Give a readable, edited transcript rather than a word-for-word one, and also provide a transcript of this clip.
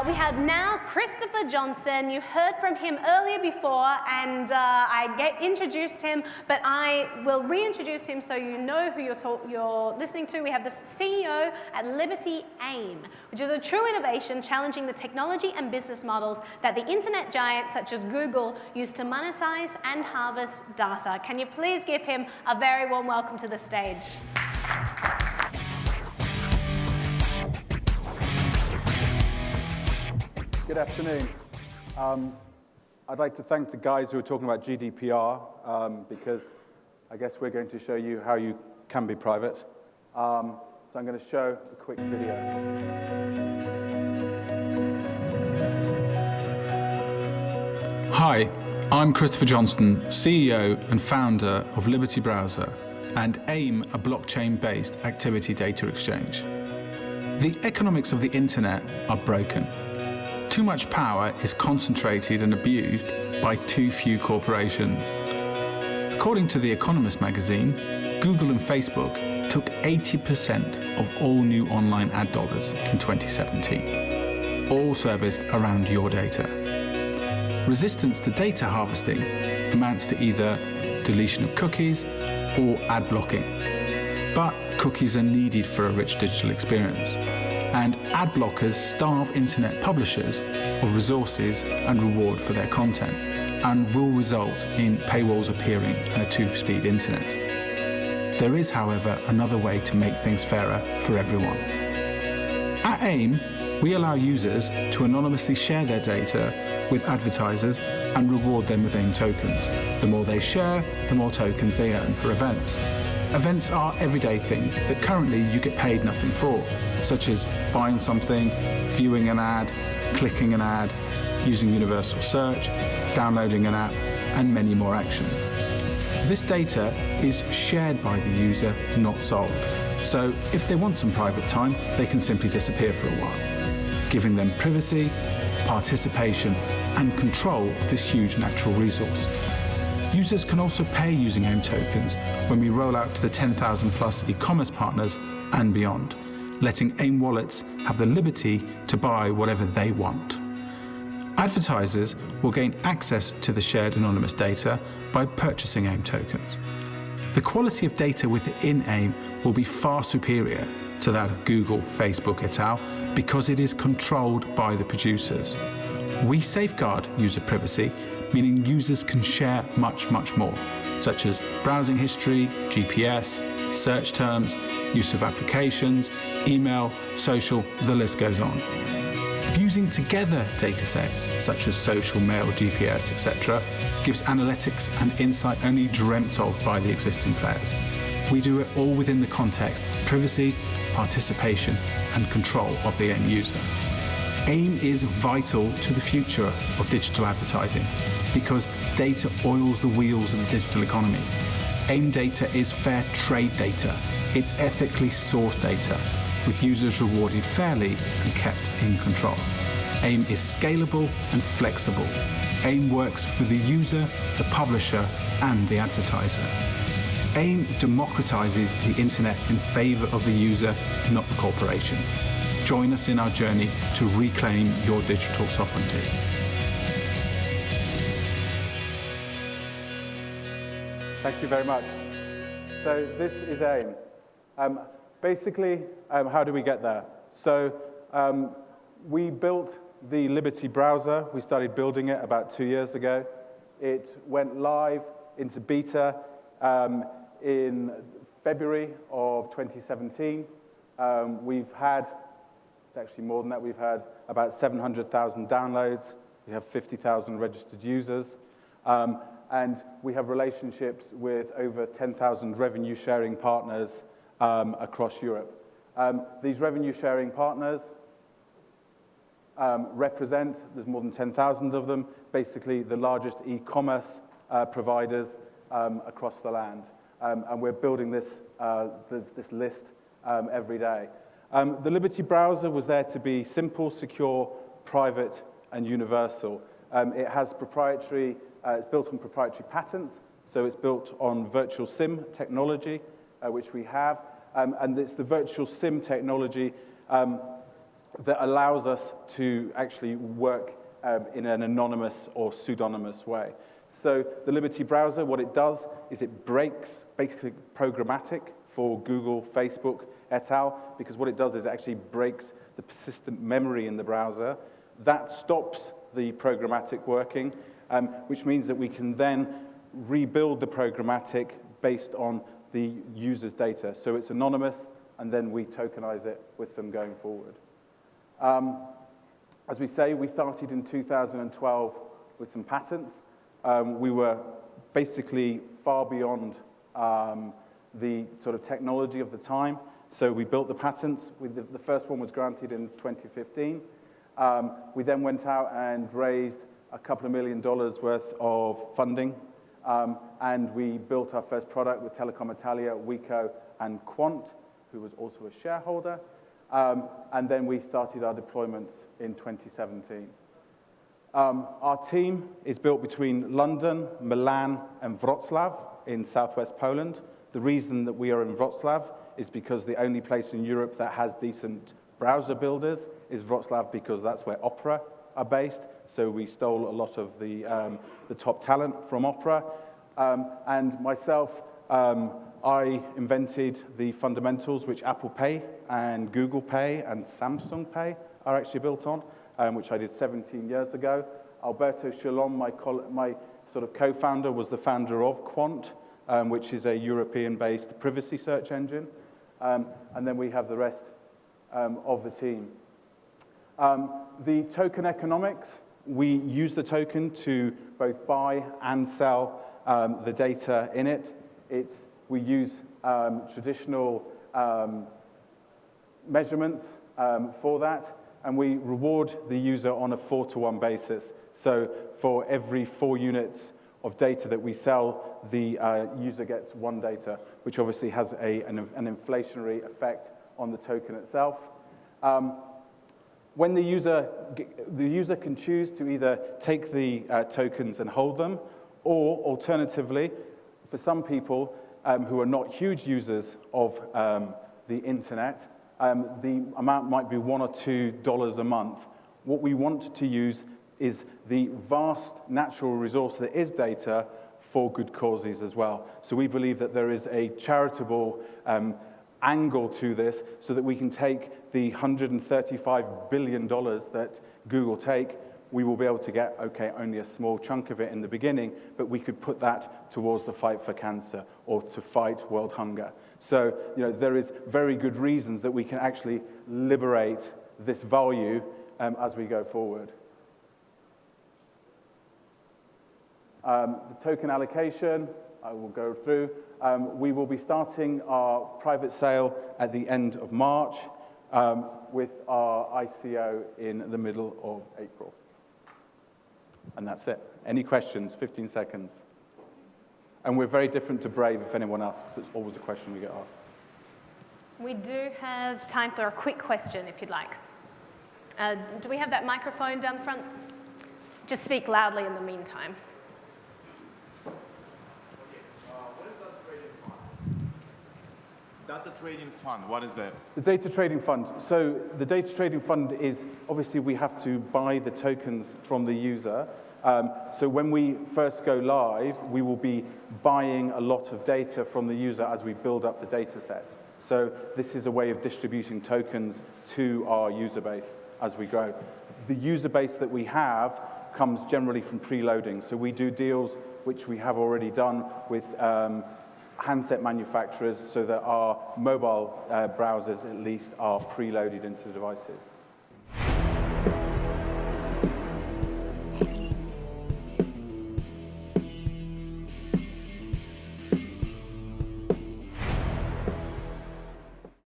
We have now Christopher Johnston. You heard from him earlier before, and I introduced him, but I will reintroduce him so you know who you're listening to. We have the CEO at Liberty AIM, which is a true innovation challenging the technology and business models that the internet giants such as Google use to monetize and harvest data. Can you please give him a very warm welcome to the stage? Good afternoon. I'd like to thank the guys who are talking about GDPR because I guess we're going to show you how you can be private. So I'm going to show a quick video. Hi, I'm Christopher Johnston, CEO and founder of Liberty Browser and AIM, a blockchain-based activity data exchange. The economics of the internet are broken. Too much power is concentrated and abused by too few corporations. According to The Economist magazine, Google and Facebook took 80% of all new online ad dollars in 2017, all serviced around your data. Resistance to data harvesting amounts to either deletion of cookies or ad blocking. But cookies are needed for a rich digital experience. And ad blockers starve internet publishers of resources and reward for their content, and will result in paywalls appearing in a two-speed internet. There is, however, another way to make things fairer for everyone. At AIM, we allow users to anonymously share their data with advertisers and reward them with AIM tokens. The more they share, the more tokens they earn for events. Events are everyday things that currently you get paid nothing for, such as buying something, viewing an ad, clicking an ad, using universal search, downloading an app, and many more actions. This data is shared by the user, not sold. So if they want some private time, they can simply disappear for a while, giving them privacy, participation, and control of this huge natural resource. Users can also pay using AIM tokens when we roll out to the 10,000 plus e-commerce partners and beyond, letting AIM wallets have the liberty to buy whatever they want. Advertisers will gain access to the shared anonymous data by purchasing AIM tokens. The quality of data within AIM will be far superior to that of Google, Facebook, et al., because it is controlled by the producers. We safeguard user privacy, meaning users can share much, much more, such as browsing history, GPS, search terms, use of applications, email, social, the list goes on. Fusing together datasets, such as social, mail, GPS, etc., gives analytics and insight only dreamt of by the existing players. We do it all within the context of privacy, participation, and control of the end user. AIM is vital to the future of digital advertising because data oils the wheels of the digital economy. AIM data is fair trade data. It's ethically sourced data, with users rewarded fairly and kept in control. AIM is scalable and flexible. AIM works for the user, the publisher, and the advertiser. AIM democratizes the internet in favor of the user, not the corporation. Join us in our journey to reclaim your digital sovereignty. Thank you very much. So this is AIM. Basically, how do we get there? So we built the Liberty Browser. We started building it about 2 years ago. It went live into beta in February of 2017. We've had, it's actually more than that, we've had about 700,000 downloads. We have 50,000 registered users. And we have relationships with over 10,000 revenue-sharing partners across Europe. These revenue-sharing partners represent, there's more than 10,000 of them, basically the largest e-commerce providers across the land. And we're building this list every day. The Liberty Browser was there to be simple, secure, private, and universal. It has proprietary, it's built on proprietary patents, so it's built on virtual SIM technology, which we have, and it's the virtual SIM technology that allows us to actually work in an anonymous or pseudonymous way. So the Liberty browser, what it does is it breaks basically programmatic for Google, Facebook, et al., because what it does is it actually breaks the persistent memory in the browser. That stops the programmatic working, which means that we can then rebuild the programmatic based on the user's data. So it's anonymous, and then we tokenize it with them going forward. As we say, we started in 2012 with some patents. We were basically far beyond the sort of technology of the time. So we built the patents. The first one was granted in 2015. We then went out and raised a couple of $1 million worth of funding. And we built our first product with Telecom Italia, Wico, and Quant, who was also a shareholder. And then we started our deployments in 2017. Our team is built between London, Milan, and Wrocław in southwest Poland. The reason that we are in Wrocław is because the only place in Europe that has decent browser builders is Wrocław, because that's where Opera are based. So we stole a lot of the top talent from Opera. And myself, I invented the fundamentals which Apple Pay and Google Pay and Samsung Pay are actually built on, which I did 17 years ago. Alberto Shalom, my sort of co-founder, was the founder of Quant, which is a European-based privacy search engine. And then we have the rest of the team. The token economics, we use the token to both buy and sell the data in it. We use traditional measurements for that, and we reward the user on a 4-to-1 basis. So for every 4 units of data that we sell, the user gets 1 data, which obviously has an inflationary effect on the token itself. When the user can choose to either take the tokens and hold them, or alternatively, for some people who are not huge users of the internet, the amount might be $1 or $2 a month. What we want to use is the vast natural resource that is data for good causes as well. So we believe that there is a charitable angle to this, so that we can take the $135 billion that Google take. We will be able to get, okay, only a small chunk of it in the beginning, but we could put that towards the fight for cancer or to fight world hunger. So, there is very good reasons that we can actually liberate this value as we go forward. The token allocation, I will go through. We will be starting our private sale at the end of March with our ICO in the middle of April. And that's it. Any questions? 15 seconds. And we're very different to Brave, if anyone asks. It's always a question we get asked. We do have time for a quick question, if you'd like. Do we have that microphone down front? Just speak loudly in the meantime. What is that trading fund? Data trading fund, what is that? The data trading fund. So the data trading fund is, obviously, we have to buy the tokens from the user. So when we first go live, we will be buying a lot of data from the user as we build up the data set. So this is a way of distributing tokens to our user base as we grow. The user base that we have comes generally from preloading. So we do deals, which we have already done with handset manufacturers, so that our mobile browsers, at least, are preloaded into the devices.